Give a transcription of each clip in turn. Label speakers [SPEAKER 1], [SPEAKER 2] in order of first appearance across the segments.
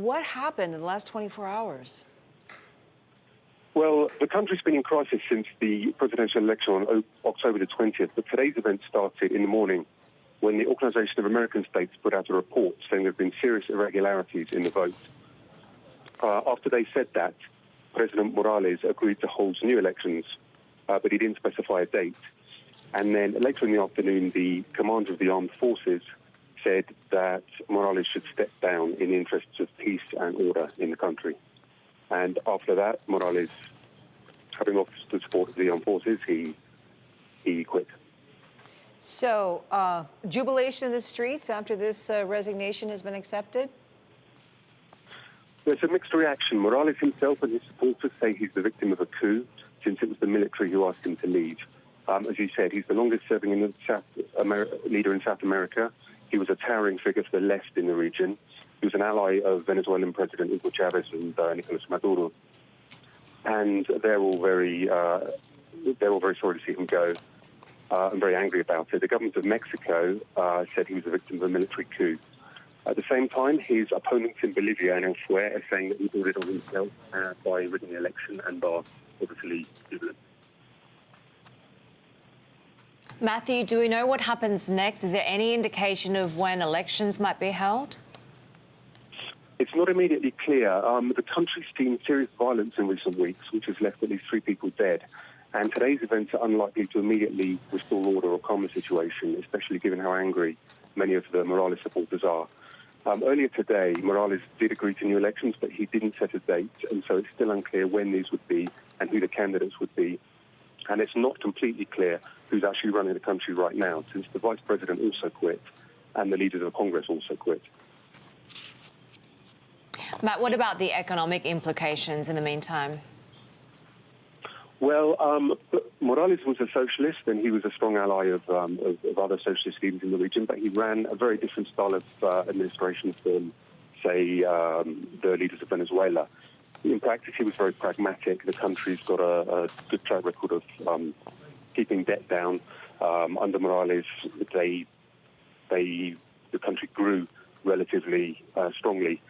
[SPEAKER 1] what happened in the last 24 hours?
[SPEAKER 2] Well, the country's been in crisis since the presidential election on October the 20th, but today's event started in the morning when the Organization of American States put out a report saying there have been serious irregularities in the vote. After they said that, President Morales agreed to hold new elections, but he didn't specify a date. And then later in the afternoon, the commander of the armed forces said that Morales should step down in the interests of peace and order in the country. And after that, Morales, having lost the support of the armed forces, he quit.
[SPEAKER 1] So, jubilation in the streets after this resignation has been accepted?
[SPEAKER 2] There's a mixed reaction. Morales himself and his supporters say he's the victim of a coup, since it was the military who asked him to leave. As you said, he's the longest-serving leader in South America. He was a towering figure for the left in the region. He was an ally of Venezuelan President Hugo Chavez and Nicolas Maduro. And they're all very sorry to see him go and very angry about it. The government of Mexico said he was a victim of a military coup. At the same time, his opponents in Bolivia and elsewhere are saying that he brought it on himself by rigging the election and are obviously jubilant.
[SPEAKER 3] Matthew, do we know what happens next? Is there any indication of when elections might be held?
[SPEAKER 2] It's not immediately clear. The country's seen serious violence in recent weeks, which has left at least 3 people dead. And today's events are unlikely to immediately restore order or calm the situation, especially given how angry many of the Morales supporters are. Earlier today, Morales did agree to new elections, but he didn't set a date, and so it's still unclear when these would be and who the candidates would be. And it's not completely clear who's actually running the country right now, since the vice president also quit and the leaders of Congress also quit.
[SPEAKER 3] Matt, what about the economic implications in the meantime?
[SPEAKER 2] Well, Morales was a socialist, and he was a strong ally of other socialist leaders in the region, but he ran a very different style of administration from, say, the leaders of Venezuela. In practice, he was very pragmatic. The country's got a good track record of keeping debt down. Under Morales, the country grew relatively strongly.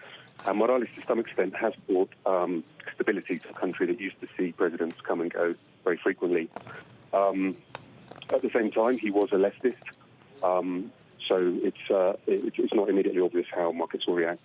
[SPEAKER 2] And Morales, to some extent, has brought stability to a country that used to see presidents come and go very frequently. At the same time, he was a leftist, so it's not immediately obvious how markets will react.